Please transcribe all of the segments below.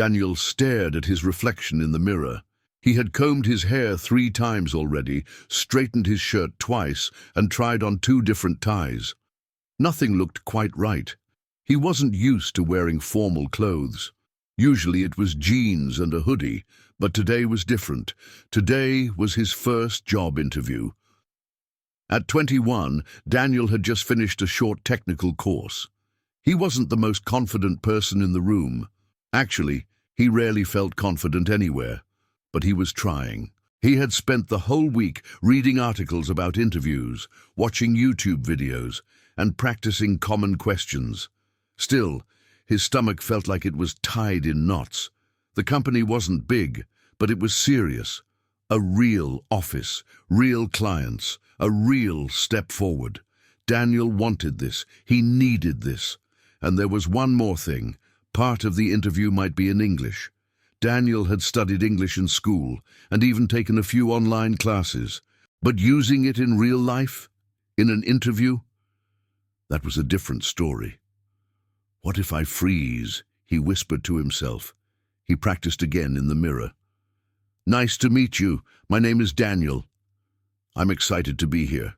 Daniel stared at his reflection in the mirror. He had combed his hair 3 times already, straightened his shirt twice, and tried on 2 different ties. Nothing looked quite right. He wasn't used to wearing formal clothes. Usually it was jeans and a hoodie, but today was different. Today was his first job interview. At 21, Daniel had just finished a short technical course. He wasn't the most confident person in the room. Actually, he rarely felt confident anywhere, but he was trying. He had spent the whole week reading articles about interviews, watching YouTube videos, and practicing common questions. Still, his stomach felt like it was tied in knots. The company wasn't big, but it was serious. A real office, real clients, a real step forward. Daniel wanted this. He needed this. And there was one more thing. Part of the interview might be in English. Daniel had studied English in school and even taken a few online classes. But using it in real life? In an interview? That was a different story. "What if I freeze?" he whispered to himself. He practiced again in the mirror. "Nice to meet you. My name is Daniel. I'm excited to be here.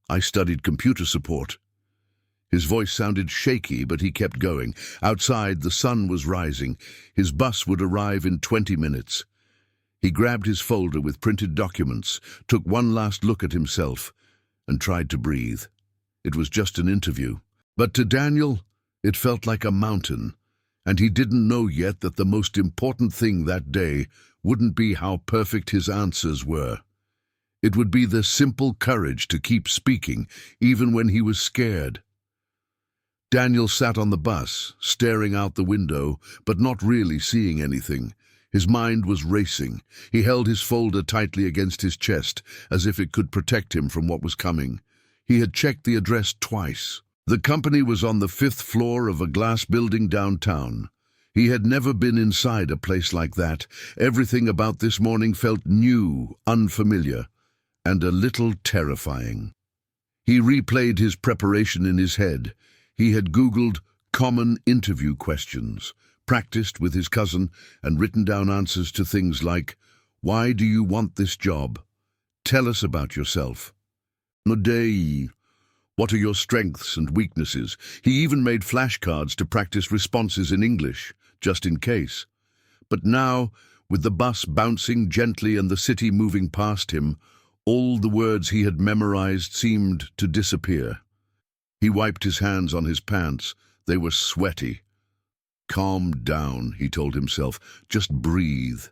I studied computer support." His voice sounded shaky, but he kept going. Outside, the sun was rising. His bus would arrive in 20 minutes. He grabbed his folder with printed documents, took one last look at himself, and tried to breathe. It was just an interview. But to Daniel, it felt like a mountain, and he didn't know yet that the most important thing that day wouldn't be how perfect his answers were. It would be the simple courage to keep speaking, even when he was scared. Daniel sat on the bus, staring out the window, but not really seeing anything. His mind was racing. He held his folder tightly against his chest, as if it could protect him from what was coming. He had checked the address twice. The company was on the 5th floor of a glass building downtown. He had never been inside a place like that. Everything about this morning felt new, unfamiliar, and a little terrifying. He replayed his preparation in his head. He had Googled common interview questions, practiced with his cousin, and written down answers to things like, "Why do you want this job? Tell us about yourself. Day. What are your strengths and weaknesses?" He even made flashcards to practice responses in English, just in case. But now, with the bus bouncing gently and the city moving past him, all the words he had memorized seemed to disappear. He wiped his hands on his pants. They were sweaty. "Calm down," he told himself. "Just breathe."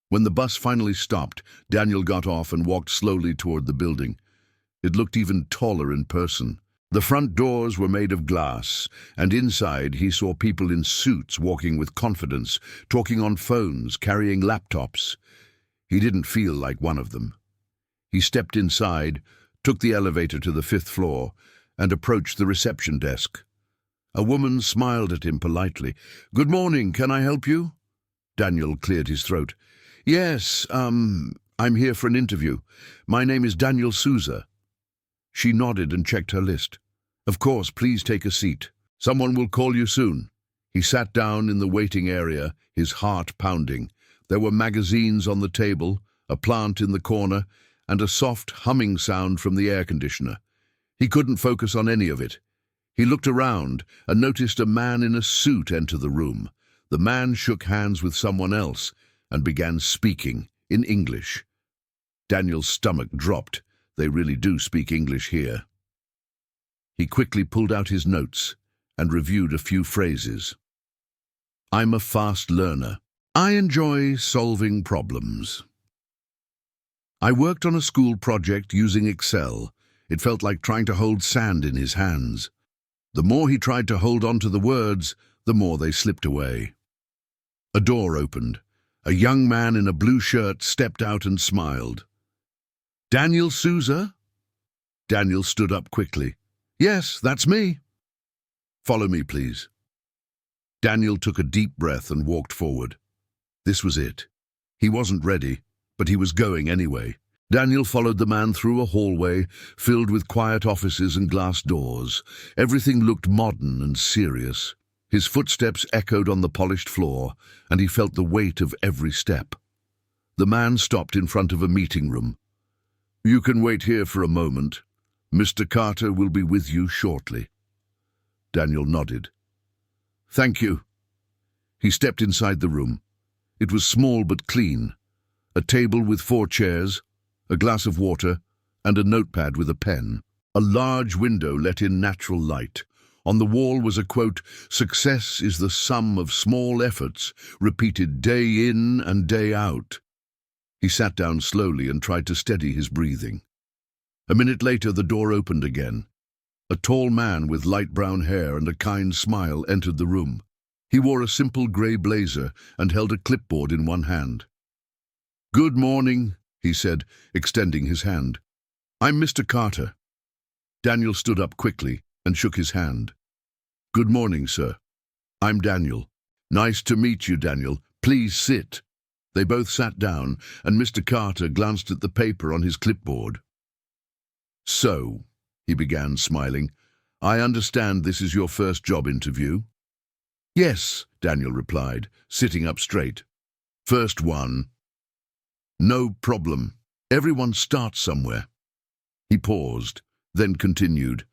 When the bus finally stopped, Daniel got off and walked slowly toward the building. It looked even taller in person. The front doors were made of glass, and inside he saw people in suits walking with confidence, talking on phones, carrying laptops. He didn't feel like one of them. He stepped inside, took the elevator to the 5th floor, and approached the reception desk. A woman smiled at him politely. "Good morning, can I help you?" Daniel cleared his throat. "Yes, I'm here for an interview. My name is Daniel Souza." She nodded and checked her list. "Of course, please take a seat. Someone will call you soon." He sat down in the waiting area, his heart pounding. There were magazines on the table, a plant in the corner, and a soft humming sound from the air conditioner. He couldn't focus on any of it. He looked around and noticed a man in a suit enter the room. The man shook hands with someone else and began speaking in English. Daniel's stomach dropped. They really do speak English here. He quickly pulled out his notes and reviewed a few phrases. "I'm a fast learner. I enjoy solving problems. I worked on a school project using Excel. It felt like trying to hold sand in his hands. The more he tried to hold on to the words, the more they slipped away." A door opened. A young man in a blue shirt stepped out and smiled. "Daniel Souza?" Daniel stood up quickly. "Yes, that's me." "Follow me, please." Daniel took a deep breath and walked forward. This was it. He wasn't ready, but he was going anyway. Daniel followed the man through a hallway filled with quiet offices and glass doors. Everything looked modern and serious. His footsteps echoed on the polished floor, and he felt the weight of every step. The man stopped in front of a meeting room. "You can wait here for a moment. Mr. Carter will be with you shortly." Daniel nodded. "Thank you." He stepped inside the room. It was small but clean. A table with 4 chairs, a glass of water, and a notepad with a pen. A large window let in natural light. On the wall was a quote, "Success is the sum of small efforts, repeated day in and day out." He sat down slowly and tried to steady his breathing. A minute later, the door opened again. A tall man with light brown hair and a kind smile entered the room. He wore a simple grey blazer and held a clipboard in one hand. "Good morning," he said, extending his hand. "I'm Mr. Carter." Daniel stood up quickly and shook his hand. "Good morning, sir. I'm Daniel." "Nice to meet you, Daniel. Please sit." They both sat down, and Mr. Carter glanced at the paper on his clipboard. "So," he began, smiling, "I understand this is your first job interview?" "Yes," Daniel replied, sitting up straight. "First one." "No problem. Everyone starts somewhere." He paused, then continued.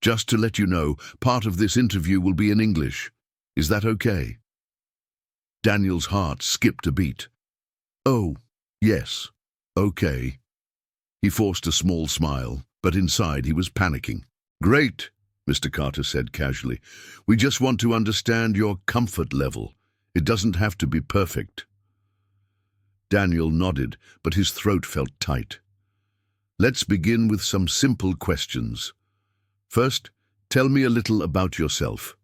"Just to let you know, part of this interview will be in English. Is that okay?" Daniel's heart skipped a beat. "Oh, yes, okay." He forced a small smile, but inside he was panicking. "Great," Mr. Carter said casually. "We just want to understand your comfort level. It doesn't have to be perfect." Daniel nodded, but his throat felt tight. "Let's begin with some simple questions. First, tell me a little about yourself."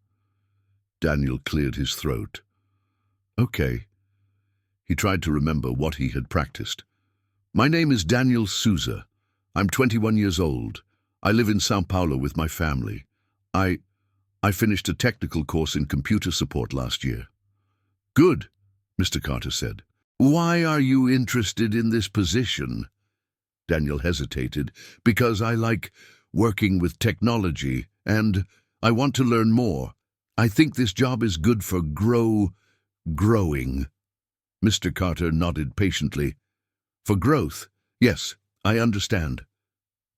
Daniel cleared his throat. "Okay." He tried to remember what he had practiced. "My name is Daniel Souza. I'm 21 years old. I live in São Paulo with my family. I finished a technical course in computer support last year." "Good," Mr. Carter said. "Why are you interested in this position?" Daniel hesitated. "Because I like working with technology, and I want to learn more. I think this job is good for growing." Mr. Carter nodded patiently. "For growth? Yes, I understand."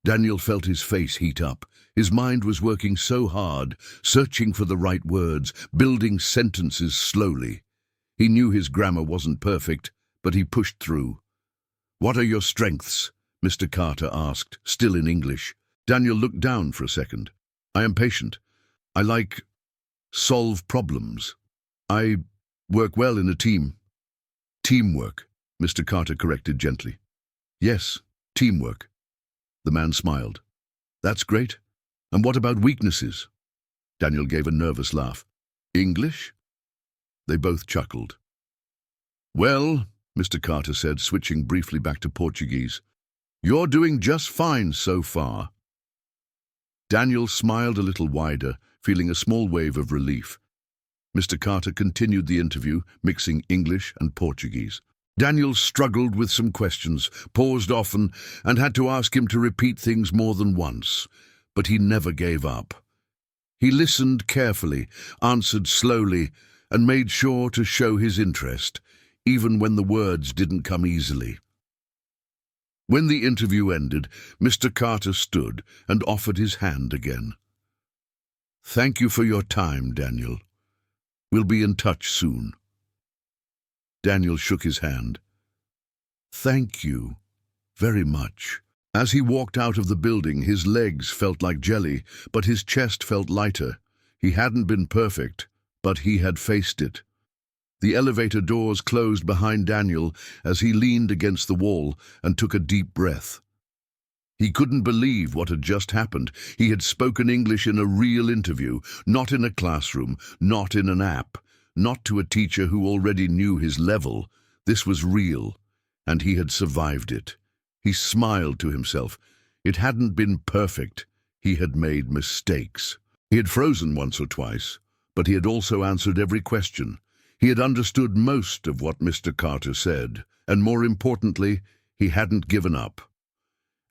Daniel felt his face heat up. His mind was working so hard, searching for the right words, building sentences slowly. He knew his grammar wasn't perfect, but he pushed through. "What are your strengths?" Mr. Carter asked, still in English. Daniel looked down for a second. "I am patient. I like solve problems. I work well in a team." "Teamwork," Mr. Carter corrected gently. "Yes, teamwork." The man smiled. "That's great. And what about weaknesses?" Daniel gave a nervous laugh. "English?" They both chuckled. "Well," Mr. Carter said, switching briefly back to Portuguese, "you're doing just fine so far." Daniel smiled a little wider, feeling a small wave of relief. Mr. Carter continued the interview, mixing English and Portuguese. Daniel struggled with some questions, paused often, and had to ask him to repeat things more than once. But he never gave up. He listened carefully, answered slowly, and made sure to show his interest, even when the words didn't come easily. When the interview ended, Mr. Carter stood and offered his hand again. "Thank you for your time, Daniel. We'll be in touch soon." Daniel shook his hand. "Thank you very much." As he walked out of the building, his legs felt like jelly, but his chest felt lighter. He hadn't been perfect, but he had faced it. The elevator doors closed behind Daniel as he leaned against the wall and took a deep breath. He couldn't believe what had just happened. He had spoken English in a real interview, not in a classroom, not in an app, not to a teacher who already knew his level. This was real, and he had survived it. He smiled to himself. It hadn't been perfect. He had made mistakes. He had frozen once or twice, but he had also answered every question. He had understood most of what Mr. Carter said, and more importantly, he hadn't given up.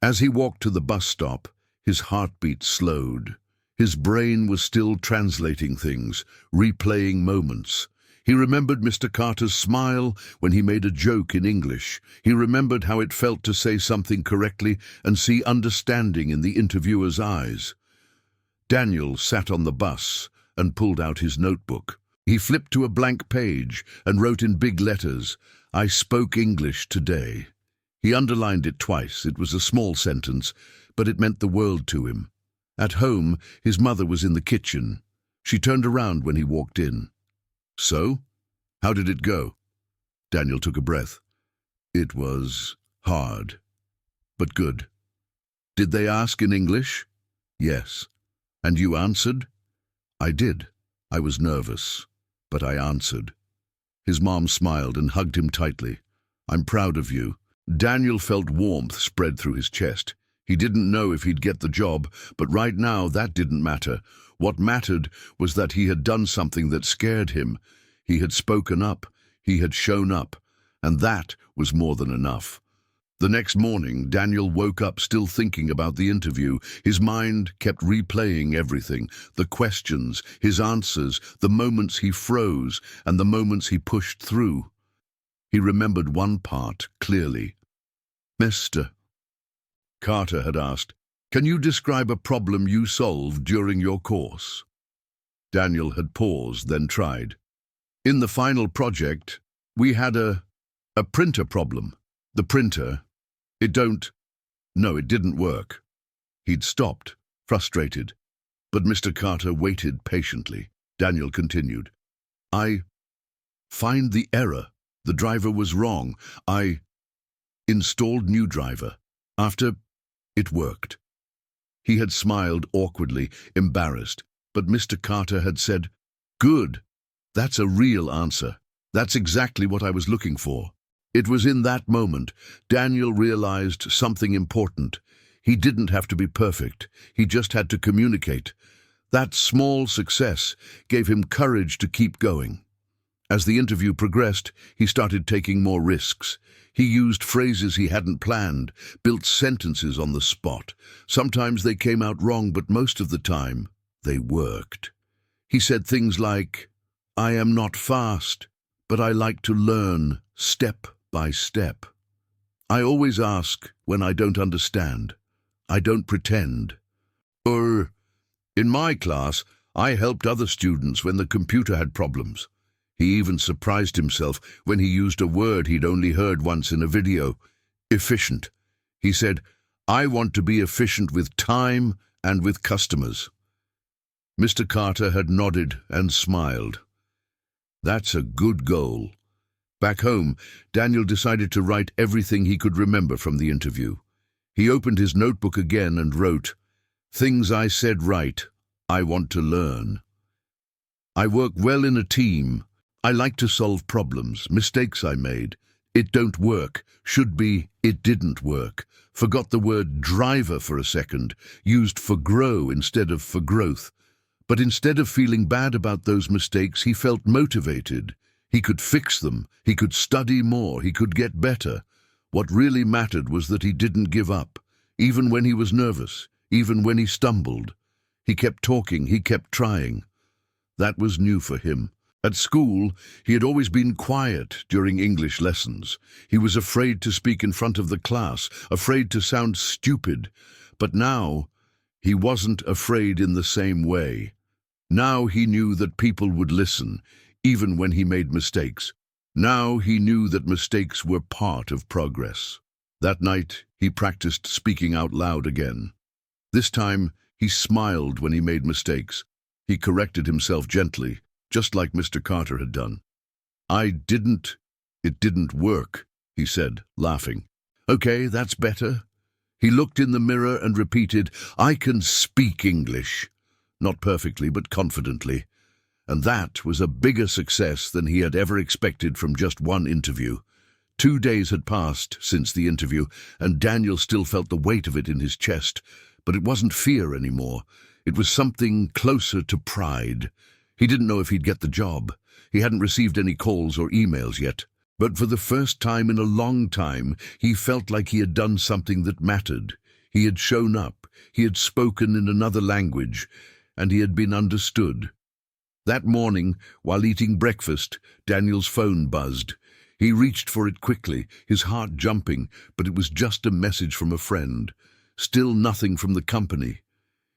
As he walked to the bus stop, his heartbeat slowed. His brain was still translating things, replaying moments. He remembered Mr. Carter's smile when he made a joke in English. He remembered how it felt to say something correctly and see understanding in the interviewer's eyes. Daniel sat on the bus and pulled out his notebook. He flipped to a blank page and wrote in big letters, "I spoke English today." He underlined it twice. It was a small sentence, but it meant the world to him. At home, his mother was in the kitchen. She turned around when he walked in. "So? How did it go?" Daniel took a breath. "It was hard, but good." "Did they ask in English?" "Yes." "And you answered?" "I did. I was nervous, but I answered." His mom smiled and hugged him tightly. "I'm proud of you." Daniel felt warmth spread through his chest. He didn't know if he'd get the job, but right now that didn't matter. What mattered was that he had done something that scared him. He had spoken up, he had shown up, and that was more than enough. The next morning, Daniel woke up still thinking about the interview. His mind kept replaying everything, the questions, his answers, the moments he froze, and the moments he pushed through. He remembered one part clearly. "Mr. Carter had asked, 'Can you describe a problem you solved during your course?'" Daniel had paused, then tried. "In the final project, we had a printer problem. The printer, it didn't work." He'd stopped, frustrated, but Mr. Carter waited patiently. Daniel continued, "I find the error. The driver was wrong. I installed new driver. After it worked." He had smiled awkwardly, embarrassed, but Mr. Carter had said, "Good. That's a real answer. That's exactly what I was looking for." It was in that moment Daniel realized something important. He didn't have to be perfect. He just had to communicate. That small success gave him courage to keep going. As the interview progressed, he started taking more risks. He used phrases he hadn't planned, built sentences on the spot. Sometimes they came out wrong, but most of the time, they worked. He said things like, "I am not fast, but I like to learn step by step. I always ask when I don't understand. I don't pretend." Or, "In my class, I helped other students when the computer had problems." He even surprised himself when he used a word he'd only heard once in a video, efficient. He said, "I want to be efficient with time and with customers." Mr. Carter had nodded and smiled. "That's a good goal." Back home, Daniel decided to write everything he could remember from the interview. He opened his notebook again and wrote, "Things I said right. I want to learn. I work well in a team. I like to solve problems, mistakes I made. It don't work, should be, it didn't work. Forgot the word driver for a second, used for grow instead of for growth. But instead of feeling bad about those mistakes, he felt motivated. He could fix them, he could study more, he could get better. What really mattered was that he didn't give up, even when he was nervous, even when he stumbled. He kept talking, he kept trying. That was new for him. At school, he had always been quiet during English lessons. He was afraid to speak in front of the class, afraid to sound stupid. But now, he wasn't afraid in the same way. Now he knew that people would listen, even when he made mistakes. Now he knew that mistakes were part of progress. That night, he practiced speaking out loud again. This time, he smiled when he made mistakes. He corrected himself gently, just like Mr. Carter had done. It didn't work," he said, laughing. "Okay, that's better." He looked in the mirror and repeated, "I can speak English." Not perfectly, but confidently. And that was a bigger success than he had ever expected from just one interview. 2 days had passed since the interview, and Daniel still felt the weight of it in his chest. But it wasn't fear anymore. It was something closer to pride. He didn't know if he'd get the job. He hadn't received any calls or emails yet. But for the first time in a long time, he felt like he had done something that mattered. He had shown up. He had spoken in another language. and he had been understood. That morning, while eating breakfast, Daniel's phone buzzed. He reached for it quickly, his heart jumping, but it was just a message from a friend. Still nothing from the company.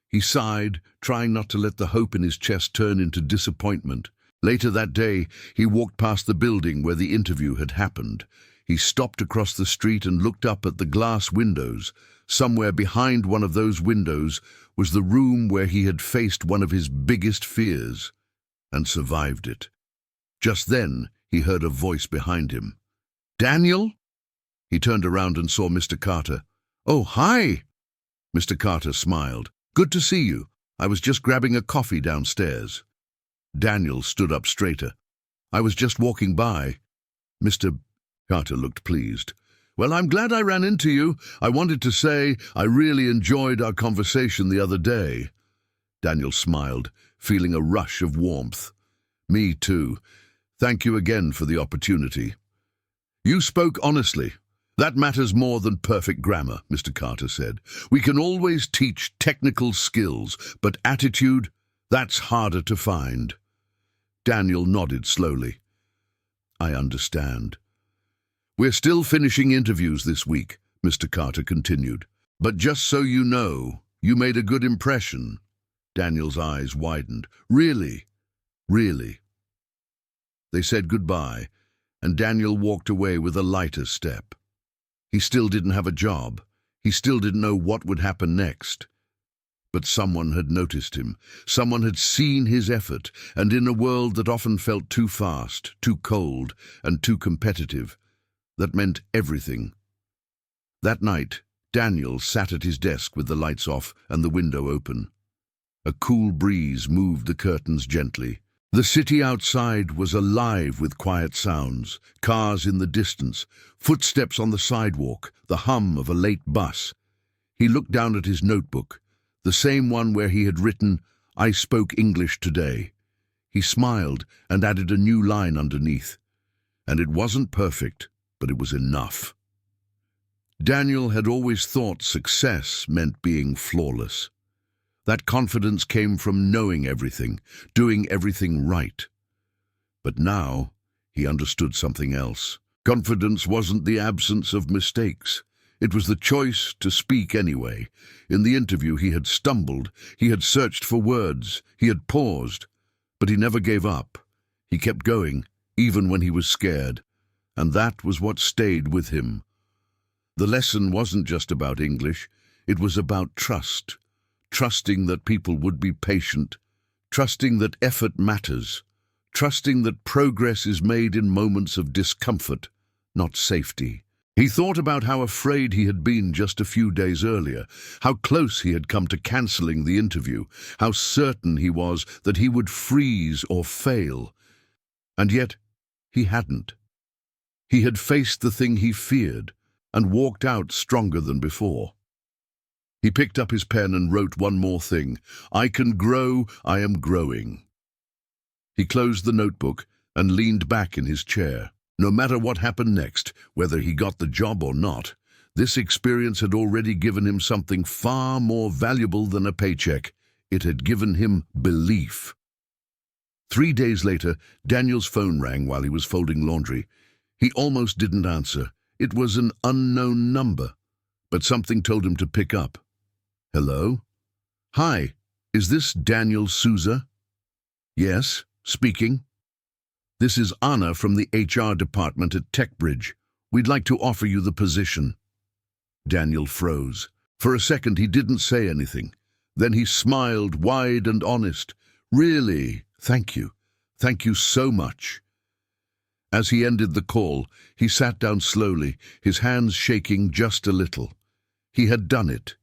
He sighed, trying not to let the hope in his chest turn into disappointment. Later that day, he walked past the building where the interview had happened. He stopped across the street and looked up at the glass windows. Somewhere behind one of those windows was the room where he had faced one of his biggest fears and survived it. Just then, he heard a voice behind him. "Daniel?" He turned around and saw Mr. Carter. "Oh, hi!" Mr. Carter smiled. "Good to see you. I was just grabbing a coffee downstairs." Daniel stood up straighter. "I was just walking by." Mr. Carter looked pleased. "Well, I'm glad I ran into you. I wanted to say I really enjoyed our conversation the other day." Daniel smiled, feeling a rush of warmth. "Me too. Thank you again for the opportunity." "You spoke honestly. That matters more than perfect grammar," Mr. Carter said. "We can always teach technical skills, but attitude, that's harder to find." Daniel nodded slowly. "I understand." "We're still finishing interviews this week," Mr. Carter continued. "But just so you know, you made a good impression." Daniel's eyes widened. "Really? Really?" They said goodbye, and Daniel walked away with a lighter step. He still didn't have a job. He still didn't know what would happen next. But someone had noticed him. Someone had seen his effort, and in a world that often felt too fast, too cold, and too competitive, that meant everything. That night, Daniel sat at his desk with the lights off and the window open. A cool breeze moved the curtains gently. The city outside was alive with quiet sounds, cars in the distance, footsteps on the sidewalk, the hum of a late bus. He looked down at his notebook, the same one where he had written, "I spoke English today." He smiled and added a new line underneath. And it wasn't perfect, but it was enough. Daniel had always thought success meant being flawless. That confidence came from knowing everything, doing everything right. But now he understood something else. Confidence wasn't the absence of mistakes. It was the choice to speak anyway. In the interview he had stumbled, he had searched for words, he had paused, but he never gave up. He kept going, even when he was scared, and that was what stayed with him. The lesson wasn't just about English, it was about trust. Trusting that people would be patient, trusting that effort matters, trusting that progress is made in moments of discomfort, not safety. He thought about how afraid he had been just a few days earlier, how close he had come to cancelling the interview, how certain he was that he would freeze or fail. And yet, he hadn't. He had faced the thing he feared and walked out stronger than before. He picked up his pen and wrote one more thing. "I can grow, I am growing." He closed the notebook and leaned back in his chair. No matter what happened next, whether he got the job or not, this experience had already given him something far more valuable than a paycheck. It had given him belief. 3 days later, Daniel's phone rang while he was folding laundry. He almost didn't answer. It was an unknown number, but something told him to pick up. "Hello? Hi, is this Daniel Souza?" "Yes, speaking." "This is Anna from the HR department at TechBridge. We'd like to offer you the position." Daniel froze. For a second he didn't say anything. Then he smiled, wide and honest. "Really, thank you. Thank you so much." As he ended the call, he sat down slowly, his hands shaking just a little. He had done it.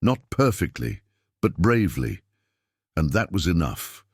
Not perfectly, but bravely, and that was enough.